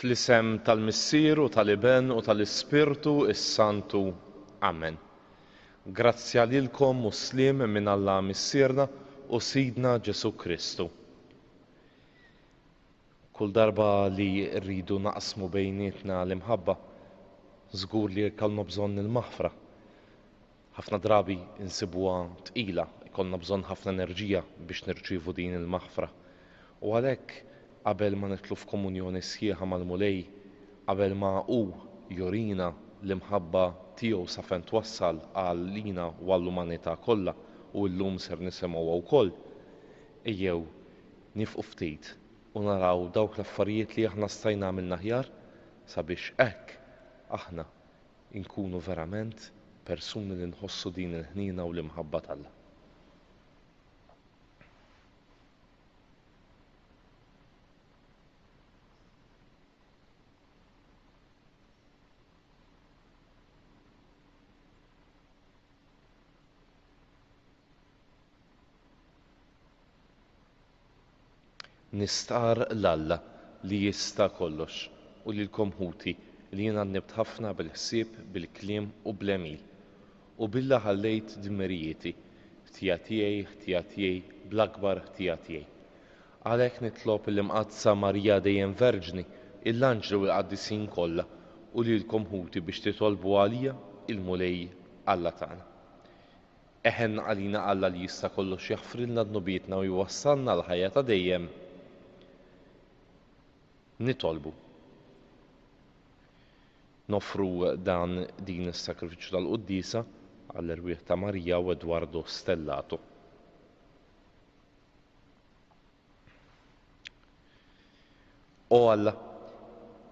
Fl-isem tal-Missier u tal-Iben u tal-Ispirtu is-Santu. Amen. Grazzja lilkom Muslim minn Alla Missierna u Sidna Ġesu Kristu. Kull darba li rridu naqsmu bejnietna l-imħabba, żgur li kellna bżonn il-maħfra. Ħafna drabi insibuha tqila, ikollna bżonn ħafna enerġija biex nirċievu din il-maħfra. U għalhekk qabel ma nidħlu f'komunjoni sħiħa mal-Mulej, qabel ma hu jorina l-imħabba tiegħu sa fejn twassal għalina u għall-umanità kollha u llum ser nisimgħuha wkoll, ejjew nifqu ftit u naraw dawk l-affarijiet li aħna stajna għamilna aħjar sabiex hekk aħna nkunu verament persuni li nħossu din il-ħnina u l-imħabba tal-Alla. Nistar l-Alla li jista' kollox u lilkom ħuti li jiena nibt ħafna bil-ħsieb, bil-kliem u bl-emil. U billa ħallejt dmirijieti, ħtija tiegħi, bl-akbar ħtija tiegħi. Għalhekk nitlob l-imqadsa Marija dejjem Verġni, il-anġlu u l-qaddisin kollha u lilkom ħuti biex titolbu għalija il-Mulej Alla tagħna. Eħen għalina Alla li jista' kollox jaħfrilna d-nubietna u jwassalna l-ħajja ta' dejjem. Nitolbu. Nofru din is-sakrifiċċju tal-Qudiesa għall-irwieħ ta' Marija u Edwardo Stellato. O Alla,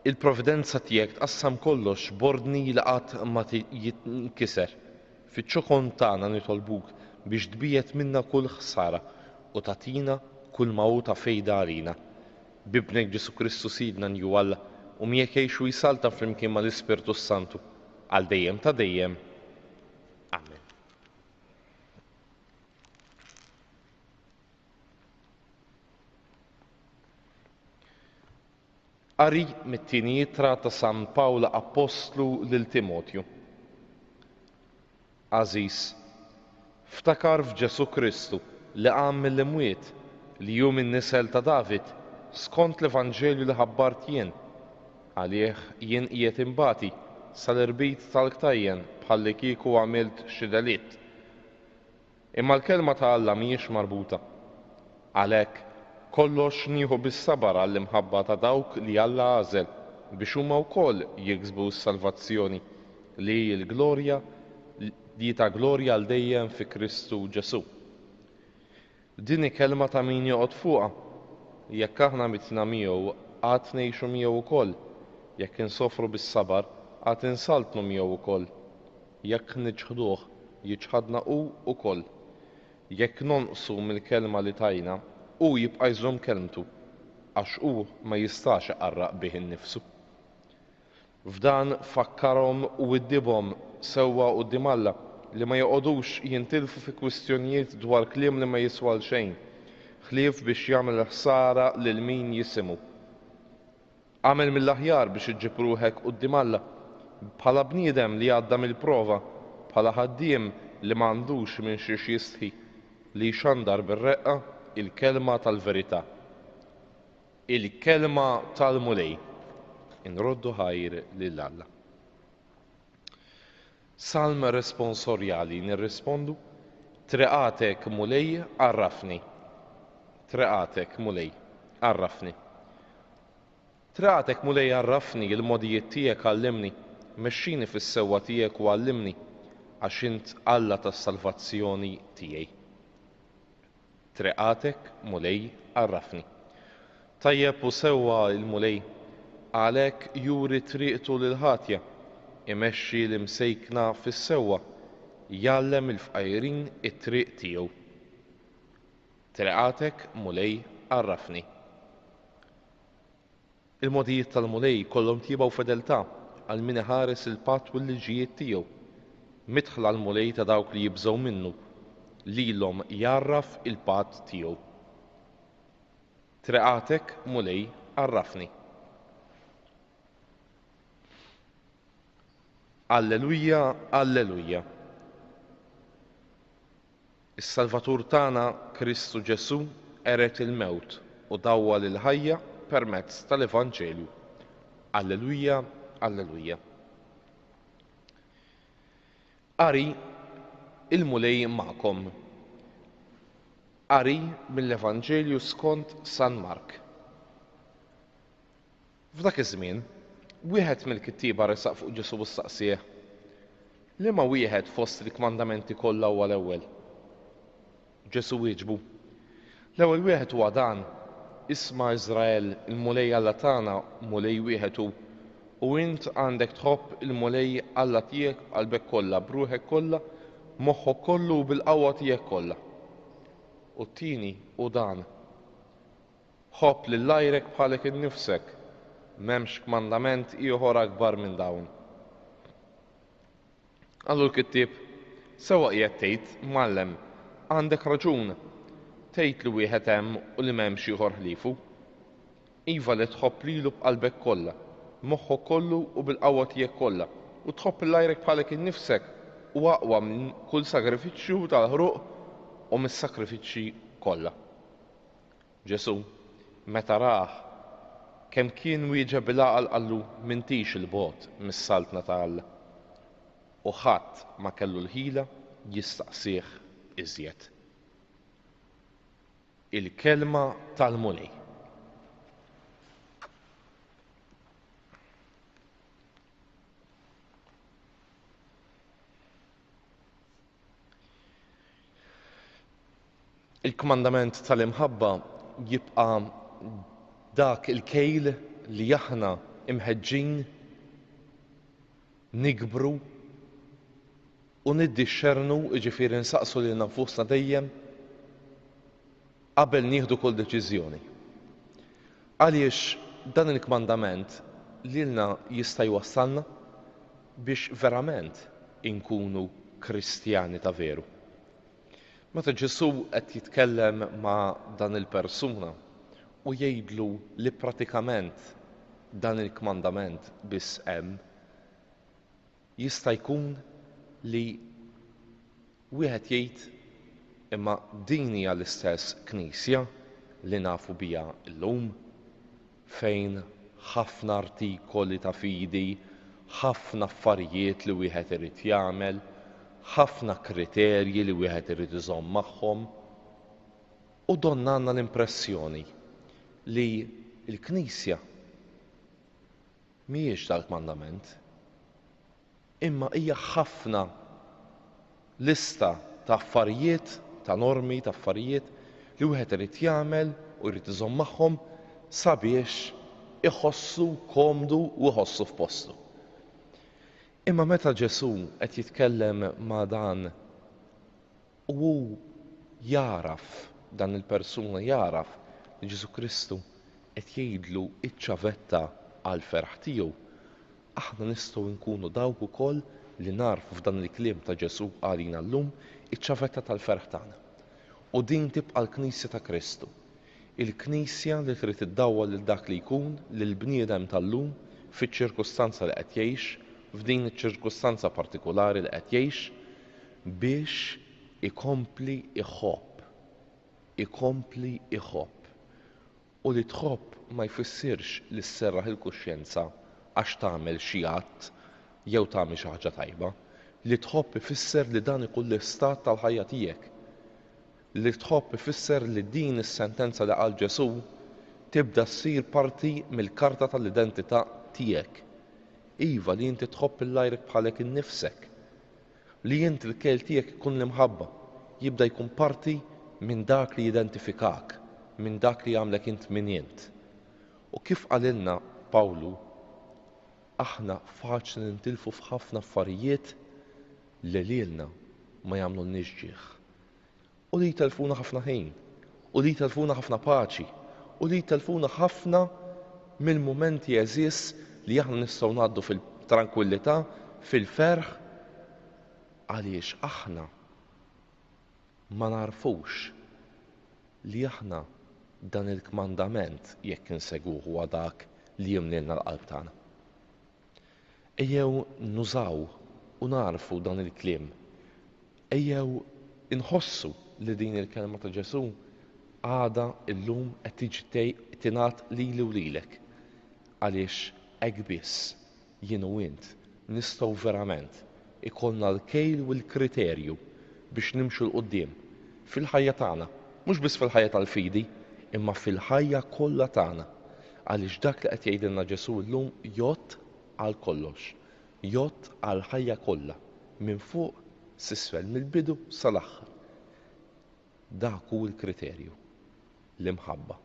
il-provvidenza tiegħek tqassam kollox b'ordni li qatt ma jinkiser. Fiċ-ċokon tagħna nitolbuk biex tbiet minna kull ħsara u tagħtina kull mawta fejda għalina. Bibnek Ġesu Kristu Sidna nju Alla u miegħek jgħixu jisalta flimkien mal-Ispirtu Santu għal dejjem ta' dejjem. Amen. Qari mit-tieni Ittra ta' San Pawla Apostlu lil Timotju. Ażiż, ftakar f'Ġesu Kristu li qam mill-imwiet li hu min-nisel ta' David skont l-Evanġelju li ħabbart jien, għalih jien qiegħed imbagħti sal-irbit tal-ktajjen bħalli kieku għamilt xi delitt. Imma l-kelma ta' Alla mhijiex marbuta. Għalhekk kollox nieħu bis-sabar għall-imħabba ta' dawk li Alla għażel biex huma wkoll jiksbu s-salvazzjoni li l-glorja li ta' glorja għal dejjem fi Kristu Ġesu. Din kelma ta' min joqgħod fuqha. Jekk aħna mitna miegħu għad ngħixu miegħu wkoll, jekk insofru bis-sabar għad insaltnu miegħu wkoll, jekk niġħduh jiġħadna hu wkoll, jekk nonqsu mill-kelma li tajna hu jibqa' jżomm kelmtu għax hu ma jistax iqarraq bih innifsu. F'dan fakkarhom u iddibhom sewwa quddiem Alla li ma joqogħdux jintilfu fi kwistjonijiet dwar kliem li ma jiswa xejn, ħlief biex jagħmel ħsara lil min jisimgħu. Għamel mill-aħjar biex iġġib ruħek quddiem Alla bħala bniedem li għadda mill-prova, bħala ħaddiem li m'għandux minn xiex jistħi li jxandar bir-reqqa il-kelma tal-verità. Il-kelma tal-Mulej. Inroddu ħajr lil Alla. Salm responsorjali nirrispondu: Treqatek Mulej għarrafni. Treqatek Mulej għarrafni. Treqatek Mulej għarrafni il-modijiet tiegħek għallimni, mexxini fis-sewwa tiegħek u għallimni għax int Alla tas-salvazzjoni tiegħi. Treqatek Mulej għarrafni. Tajjeb u sewwa il-Mulej għalhekk juri triqtu lil ħatja, imexxi l-imsejkna fis-sewwa, jgħallem il-fqajrin it-triq tiegħu. Treqatek Mulej għarrafni. Il-modijiet tal-Mulej kollhom tieba u fedeltà għal min iħares il-patt u l-liġijiet tiegħu. Midħla l-Mulej ta' dawk li jibżgħu minnu lilhom jarraf il-patt tiegħu. Treqatek Mulej għarrafni. Alleluja, alleluja. Is-Salvatur tagħna Kristu Ġesu eret il-mewt u dawwa lil-ħajja permezz tal-Evanġelju. Alleluja, alleluja. Qari il-mulej magħkom. Qari mill-Evanġelju skont San Mark. F'dak iż-żmien, wieħed mill-kittieba resaq fuq Ġesu u staqsih: liema wieħed fost il-kmandamenti kollha huwa l-ewwel? Ġesu wieġbu: l-ewwel wieħed huwa dan: isma' Iżrael, il-mulej Alla tagħna mulej wieħed hu, u int għandek tħobb il-mulej Alla tiegħek b'qalbek kollha, b'ruħek kollha, moħħok kollu u bil-qawwa tiegħek kollha. U t-tieni hu dan: ħobb lil għajrek bħalek innifsek. M'hemmx kmandament ieħor akbar minn dawn. Allu l-kittieb: sewwa qiegħed tgħid, Muallem, għandek raġun tgħid li wieħed hemm u li m'hemmx ieħor ħliefu. Iva li tħobb lilu b'qalbek kollha, moħħok kollu u bil-qawwa tiegħek kollha, u tħobb il-għajrek bħalek innifsek huwa aqwa minn kull sagrifiċċju tal-ħruq u mis-sakrifiċċji kollha. Ġesu meta rah kemm kien wieġeb bil-għaqal qallu m'intix il-bogħod mis-saltna ta' Alla, u ħadd ma kellu l-ħila jistaqsih iżjed. Il-kelma tal-mulej. Il-kmandament tal-imħabba jibqa' dak il-kejl li aħna imħeġġin nikbru u niddixxernu, jiġifieri nsaqsu lil nfusna dejjem qabel nieħdu kull deċiżjoni. Għaliex dan il-kmandament lilna jista' jwassalna biex verament inkunu Kristjani ta' veru. Meta Ġesu qed jitkellem ma' dan il-persuna u jgħidlu li pratikament dan il-kmandament biss hemm, jista' jkun li wieħed jgħid imma din hija l-istess Knisja li nafu biha llum fejn ħafna artikoli ta' fidi, ħafna affarijiet li wieħed irid jagħmel, ħafna kriterji li wieħed irid iżomm magħhom, u donna għandna l-impressjoni li l-Knisja mhijiex tal-kmandament, imma hija ħafna lista ta' affarijiet, ta' normi, ta' affarijiet li wieħed irid jagħmel u jrid iżomm magħhom sabiex iħossu komdu u iħossu f'postu. Imma meta Ġesu qed jitkellem ma' dan u hu jaraf, dan il-persuna jaraf li Ġesu Kristu qed jgħidlu iċ-ċavetta għal ferħ tiegħu, aħna nistgħu nkunu dawk ukoll li narfu f'dan il-kliem ta' Ġesu għalina llum iċ-ċavetta tal-ferħ tagħna. U din tibqa' l-Knisja ta' Kristu. Il-Knisja li trid iddawwa lil dak li jkun lil bniedem tal-lum fiċ-ċirkustanza li qed jgħix, f'din iċ-ċirkustanza partikulari li qed jgħix biex ikompli iħobb. U li tħobb ma jfissirx li sserraħ il-kuxjenza għax tagħmel xi att jew tagħmel xi ħaġa tajba. Li tħobb ifisser li dan ikun l-istat tal-ħajja tiegħek. Li tħobb ifisser li din is-sentenza li qal Ġesu tibda ssir parti mill-karta tal-identità tiegħek. Iva li inti tħobb il-għajrek bħalek innifsek. Li inti l-kejl tiegħek ikun l-imħabba jibda jkun parti minn dak li jidentifikak, minn dak li jagħmlek int min int. U kif qalilna Pawlu, aħna faċli nintilfu f'ħafna affarijiet li lilna ma jagħmlulniex ġieħ. U li jtelfuna ħafna ħin, u li jtelfuna ħafna paċi, u li jtelfuna ħafna mill-mumenti eżis li aħna nistgħu ngħaddu fil-tranquillità, fil-ferħ, għaliex aħna ma narfux li aħna dan il-kmandament jekk insegwuh huwa dak li jimlilna l-qalb tagħna. Ejjew nużaw u narfu dan il-kliem. Ejjew inħossu li din il-kelma ta' Ġesu għada illum qed tiġi tingħat lili u lilek. Għaliex hekk biss jien u int nistgħu verament ikollna l-kejl u l-kriterju biex nimxu l-qudiem fil-ħajja tagħna, mhux biss fil-ħajja tal-fidi, imma fil-ħajja kollha tagħna. Għaliex dak li qed jgħidilna Ġesu llum jgħod għal kollox, jgħod għal ħajja kollha minn fuq s'isfel mill-bidu sal-aħħar. Dak hu l-kriterju, l-imħabba.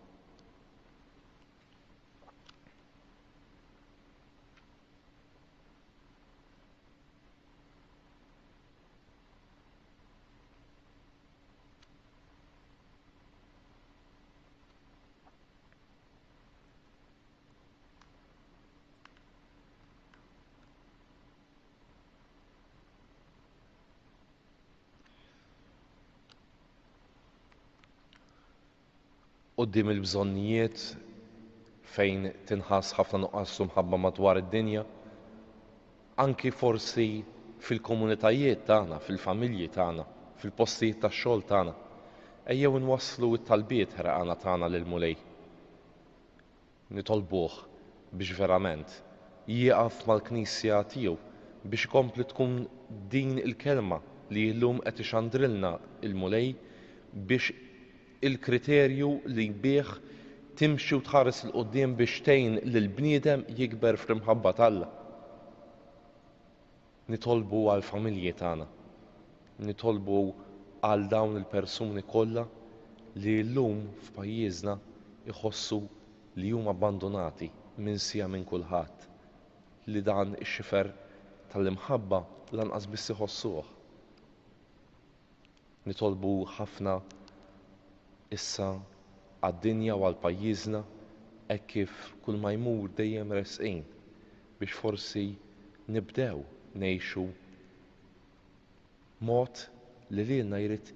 Quddiem il-bżonnijiet fejn tinħass ħafna nuqqas u mħabba madwar id-dinja, anki forsi fil-komunitajiet tagħna, fil-familji tagħna, fil-postijiet tax-xogħol tagħna, ejjew inwasslu t-talbiet ħerqana tagħna lil Mulej. Nitolbuh biex verament jieqaf mal-Knisja tiegħu biex ikompli tkun din il-kelma li llum qed ixandrilna il-Mulej biex il-kriterju li bih timxi u tħares il-qudiem biex tgħin lill-bniedem jikber fl-imħabba t'Alla. Nitolbu għall-familji tagħna, nitolbu għal dawn il-persuni kollha li llum f'pajjiżna iħossu li huma abbandonati minsija minn kulħadd, li dan ix-xifer tal-imħabba lanqas biss iħossuh. Nitolbu ħafna issa għad-dinja u għall-pajjiżna hekk kif kull ma jmur dejjem resqin biex forsi nibdew ngħixu mod li lilna jrid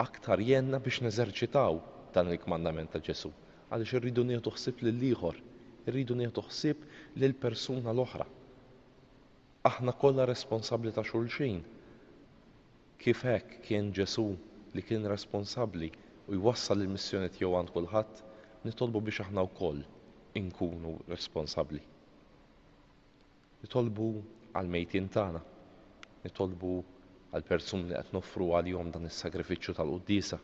aktar jgħinna biex neżerċitaw dan il-kmandament ta' Ġesu. Għaliex irridu nieħdu ħsieb lill-ieħor, irridu nieħdu ħsieb lill-persuna l-oħra. Aħna kollha responsabbli ta' xulxin. Kif hekk kien Ġesu li kien responsabbli u jwassal il-missjoni tiegħu għand kulħadd, nitolbu biex aħna wkoll inkunu responsabbli. Nitolbu għall-mejtien tagħna, nitolbu għall-persuni li qed noffru għalihom dan is-sagrifiċċju tal-quddiesa.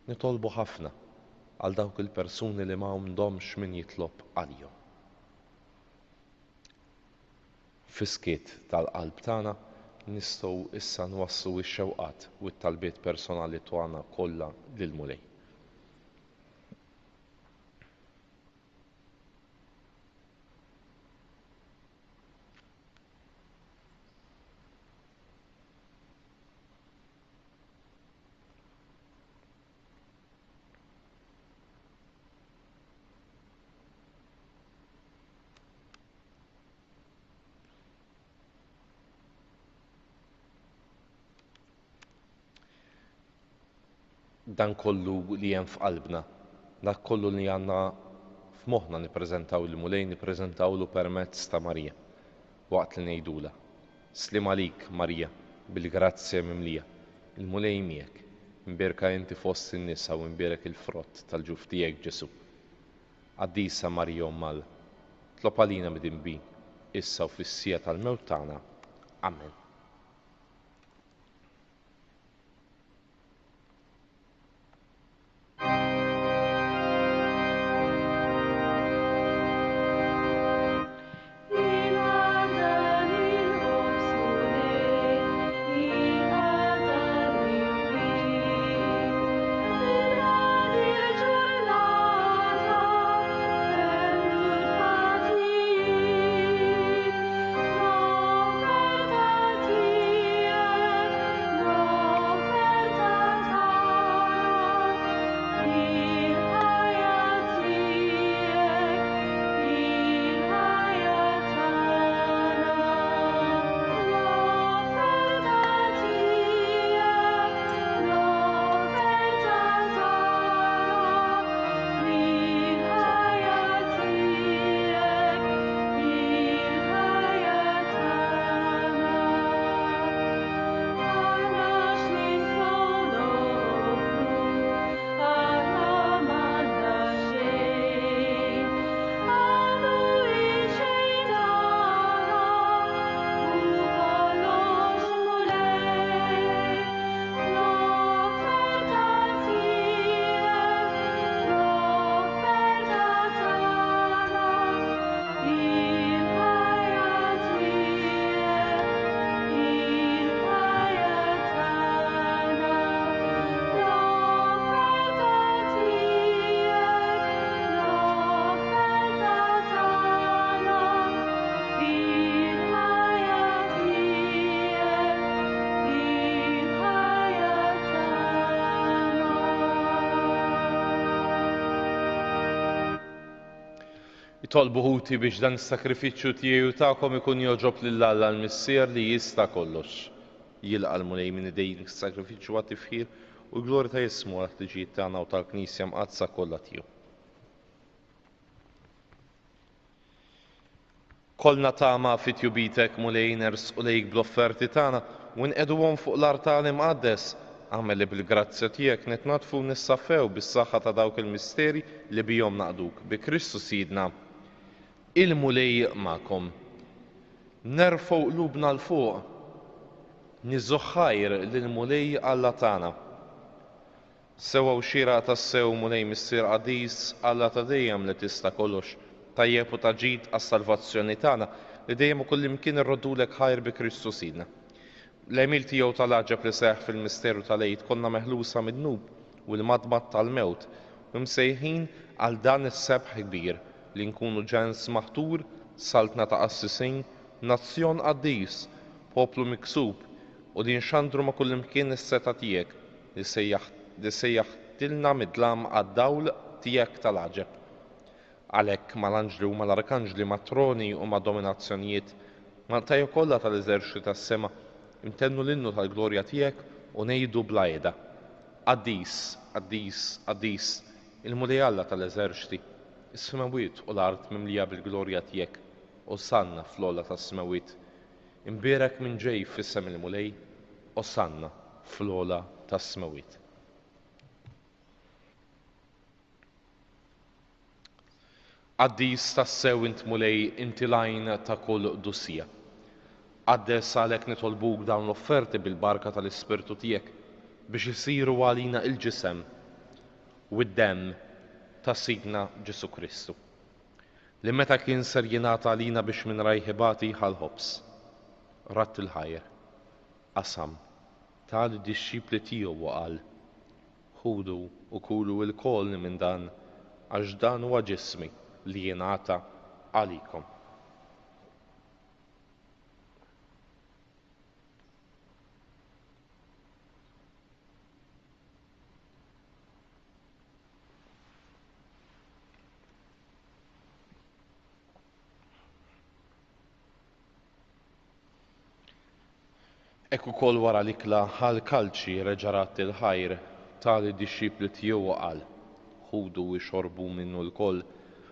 Nitolbu ħafna għal dawk il-persuni li m'għandhomx min jitlob għalihom. Fis-skiet tal-qalb tagħna nistgħu issa nwasslu x-xewqat u t-talbiet personali tagħna kollha lil Mulej. Dan kollu li hemm f'qalbna, dak kollu li għandna f'moħħna nippreżentaw lil Mulej, nippreżentawlu permezz ta' Marija waqt li ngħidula: Slim għalik Marija, bil-grazzja mimlija, il-Mulej miegħek, imbierka inti fost in-nisa u imbierek il-frott tal-ġuf tiegħek Ġesu. Qaddisa Marija Omm Alla, tlob għalina mid-dinbin, issa u fis-sija tal-mewt tagħna. Amen. Jitolbu ħuti biex dan is-sakrifiċċju tiegħi u tagħkom ikun joġob lill-Alla l-Missier li jista' kollox. Jilqa' l-mulej minn idejn is-sakrifiċċju għat-tifħir u l-glorja ta' jismu għal-ħtiġijiet tagħna u tal-Knisja mqazza kollha tiegħu. Kollna tama fit-tjubitek mulej nersqu lejk bl-offerti tagħna u nqeduhom fuq l-artal imqaddes. Għamel li bil-grazzja tiegħek nitnatfu nissaffew bis-saħħa ta' dawk il-misteri li bihom naqduk bi Kristus Sidna. Il-mulej magħkom. Nerfgħu qlubna l fuq. Niżżu ħajr lill-mulej Alla tagħna. Sewa u xira tas-sew mulej missier qadis Alla ta' dejjem li tista' kollox. Tajjeb u taġid għas-salvazzjoni tagħna li dejjem ukoll imkien irrodulek ħajr bi Kristus Sidna. L-emil tiegħu tal-aġeb li seħħ fil-misteru tal-Għid konna meħlusa mid-nub u l-madmat tal-mewt u msejħin għal dan is-sebħ kbir li nkunu ġens maħtur, saltna ta' qassisin, nazzjon qaddis, poplu miksub u li nxandru ma' kull imkien is-seta tiegħek li sejjaħtilna mid-dlam għad-dawl tiegħek tal-aġeb. Għalhekk mal-anġli u mal-arkanġli matroni u ma' dominazzjonijiet mal-tajja kollha tal-eżerċiti tas-sema imtennu l-innu tal-glorja tiegħek u ngħidu bla qiegħda. Qaddis, qaddis, qaddis, il-mulej Alla tal-eżerċiti, is-semawiet u l-art mimlija bil-glorja tiegħek u sanna fl-ogħla tas-semawiet. Imbierek minn ġej fis-sem il-mulej u sanna fl-ogħla tas-semawiet. Qaddis tas-sew int mulej inti lajn ta' kull dussija. Għaddes għalhekk nitolbuk dawn l-offerti bil-barka tal-Ispirtu tiegħek biex isiru għalina il-ġisem u d-demm ta' Sidna Ġesu Kristu. Li meta kien ser jingħata għalina biex minn rajħibati ħal-ħobs. Ratt il-ħajr, qasam, tal-dixxipli tiegħu u qal: ħudu u kulu l-kol minn dan għax dan huwa ġismi li jingħata għalikom. Ekku kol wara l-ikla ħal-kalċi reġarat il-ħajr tali dixxipli tiegħu qal: ħudu u xorbu minnu l-koll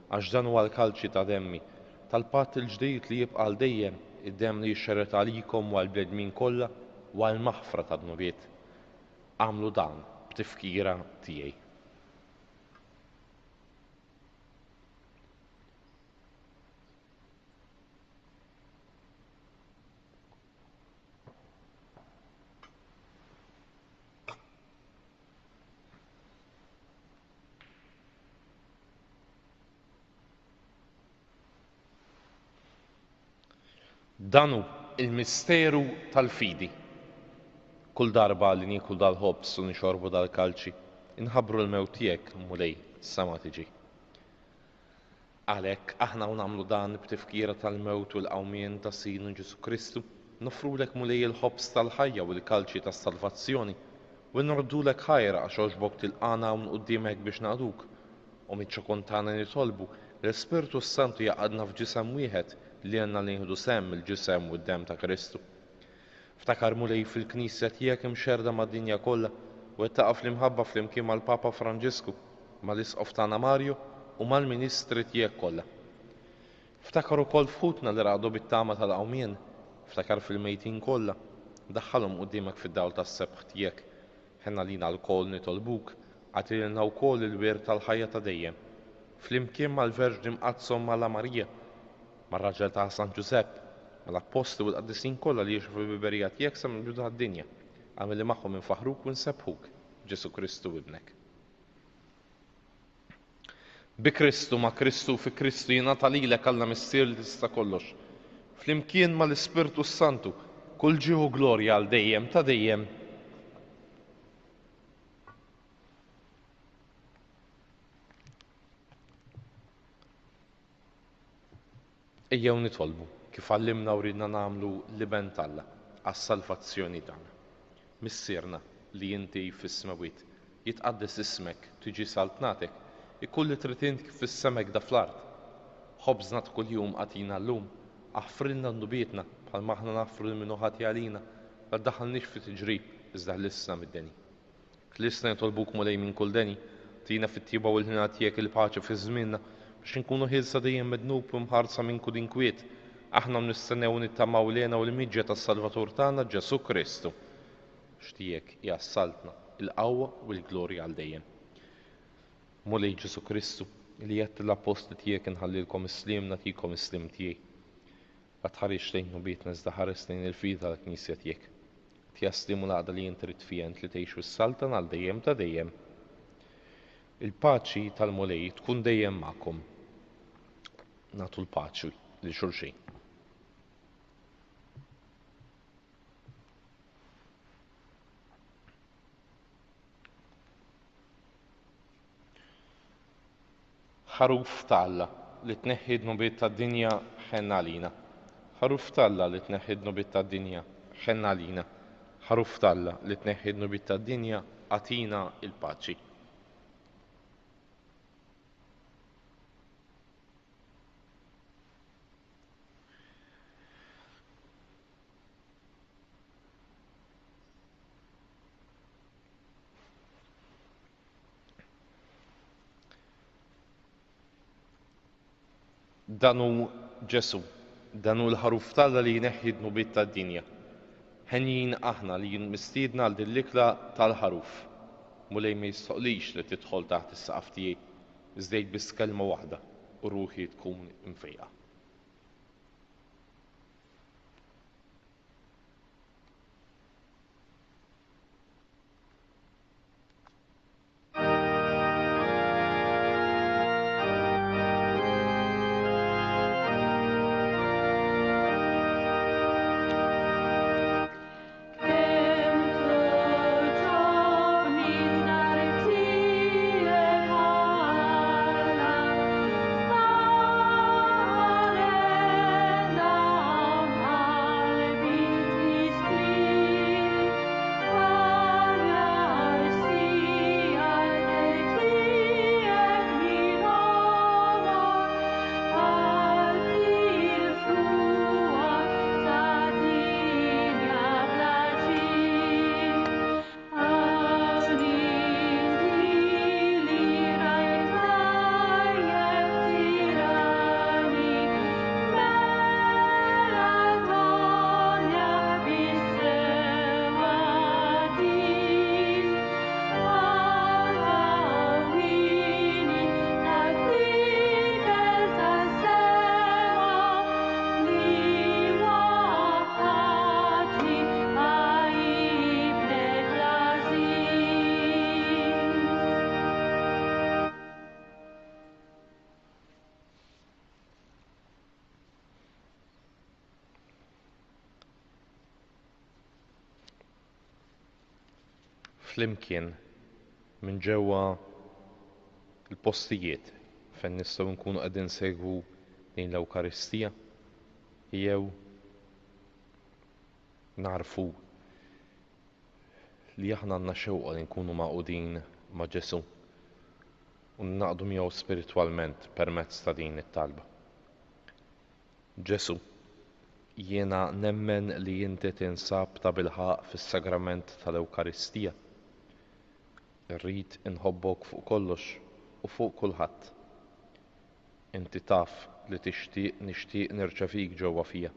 għax dan huwa l-kalċi ta' demmi tal-patt il-ġdid li jibqa' l dejjem id-demm li jixxerret għalikom u għall-bnedmin kollha u għall-maħfra tad-nubiet. Għamlu dan b'tifkira tiegħi. Danu il-misteru tal-fidi. Kull darba li nieklu dal-ħobs u nixorbu dal-kalċi, inħabbru l-mewt tiegħek mulej sama tiġi. Għalhekk aħna nagħmlu dan b'tifkira tal-mewt u l-qawmien ta' Sidna Ġesu Kristu, nofrulek mulej il-ħobs tal-ħajja u l-kalċi tas-salvazzjoni u nordulek ħajra għax għoġbok tilqana hawn quddiemek biex naqduk u miċ-ċokon tagħna nitolbu l-Ispirtu Santu jaqgħadna f'ġisem wieħed li għandna li nieħdu sehem il-ġisem u d-demm ta' Kristu. Ftakar mulej fil-Knisja tiegħek imxerda mad-dinja kollha u qed taqa' fl-imħabba flimkien mal-Papa Franġisku, mal-Isqof tagħna Marju u mal-Ministri tiegħek kollha. Ftakar ukoll fħutna li raqdu bit-tama tal-qawmien, ftakar fil-mejtin kollha, daħħalhom quddiemek fid-dawl tas-sebħ tiegħek. Ħenna lina l-kol nitolbuk għatilna wkoll il-wirt tal-ħajja ta' dejjem. Flimkien mal-Verġni Mqazzom Mala Marija, mar-raġel ta' San Ġusepp, mal-apposti u l-qaddisin kollha li jixfu l-biberija tiegħek sa mill-bidu għad-dinja, għamel li magħhom infaħruk u nsebħuk Ġesu Kristu ibnek. Bi Kristu ma' Kristu fi Kristu jingħata lilek Alla missier li tista' kollox. Flimkien mal-Ispirtu Santu, kull ġieħu glorja għal dejjem ta' dejjem. Ejjew nitolbu kif għallimna u ridna nagħmlu liben Alla għas-salvazzjoni tagħna. Missierna li inti fis-smawiet, jitqaddes ismek, tiġi saltnatek, ikun li trid int kif fis-semek da fl-ard. ħobżna ta' kuljum għatina llum, aħfrilna nubietna bħal maħna naħfru minnu ħati għalina, la ddaħħalniex fi tiġrib iżda ħlissna mid-deni. Ħlissna jitolbuk mulej minn kull deni, tina fit-tieba u l-ħina tiegħek il-paċi fi żmienna biex inkunu ħilsa dejjem mednub u mħarsa minn kull inkwiet. Aħna nistennew nittamaw lena u l-miġġa tas-Salvatur tagħna Ġesu Kristu. X'tiegħek jassaltna il-qawwa u l-glorja għal dejjem. Mulej Ġesu Kristu li jett l-apostli tiegħek inħallilkom is-sliem nagħtikom is-sliem tiegħi. Ma tħarrix lejn nubietna iżda ħares lejn il-fida tal-Knisja tiegħek. Tjaslimu l-għaqda li jien trid fija li tgħixu s-saltan għal dejjem ta' dejjem. Il-paċi tal-mulej tkun dejjem magħkom. Nagħtu l-paċi lil xulxejn. ħaruf ta' Alla li tneħħi d-nubiet tad-dinja ħenna għalina. ħaruf ta' Alla li tneħħi d-nubiet tad-dinja ħenna għalina. ħaruf ta' Alla li tneħħi d-nubiet tad-dinja għatina il-paċi. Danu Ġesu, danu l-ħaruf ta' Alla li jneħħi d-nubiet tad-dinja. Ħenjin aħna li mistiedna għal din l-ikla tal-ħaruf. Mulej ma jistoqlix li tidħol taħt is-saqaf tiegħi, iżdejt biss kelma waħda u ruħi tkun imfejqa. Flimkien minn ġewwa l-postijiet fejn nistgħu nkunu qegħdin nsegwu lejn l-Ewkaristija jew narfu li aħna għandna xewqa li nkunu magħqudin ma' Ġesu u naqdu miegħu spiritwalment permezz ta' din it-talba. Ġesu, jiena nemmen li inti tinsab ta' bilħaq fis-sagrament tal-Ewkaristija. Irrid inħobbok fuq kollox u fuq kulħadd. Inti taf li nixtieq nirċevik ġewwa fija.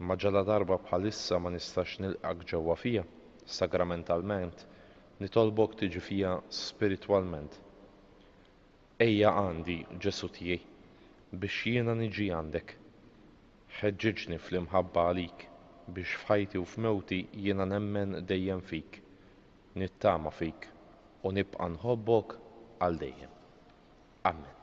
Imma ġala darba bħalissa ma nistax nilqak ġewwa fija sagramentalment, nitolbok tiġi fija spiritwalment. Ejja għandi Ġesu tiegħi biex jiena niġi għandek. Ħeġġiġni fl-imħabba għalik biex f'ħajti u f'mewti jiena nemmen dejjem fik. Nittama fik u nibqa' nħobbok għal dejjem. Amen.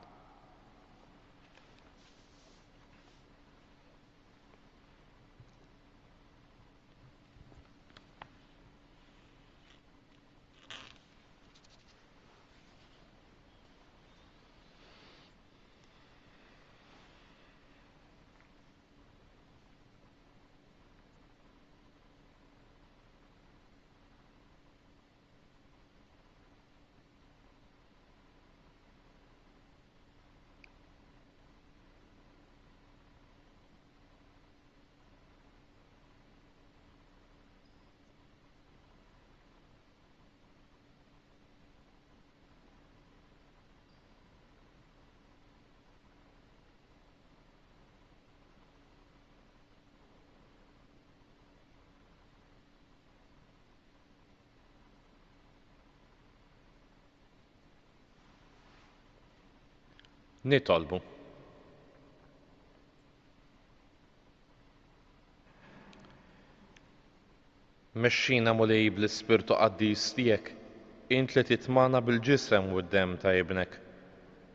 Nitolbu. Mexxina mulej bl-Ispirtu Qaddis tiegħek, int li titmana bil-ġisem u d-demm ta' ibnek,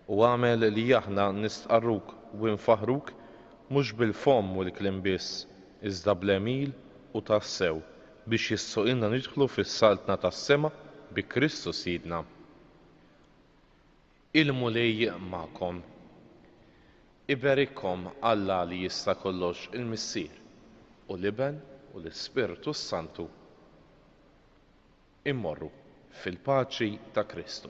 u għamel li aħna nistqarruk u nfaħruk mhux bil-fomm u l-kliem biss, iżda bl-għemil u tas-sew biex jissuqilna nidħlu fis-saltna tas-sema bi Kristu Sidna. Il-mulej magħkom. Iberikkom Alla li jista' kollox il-Missier u l-Iben u l-Ispirtu Santu. Immorru fil-paċi ta' Kristu.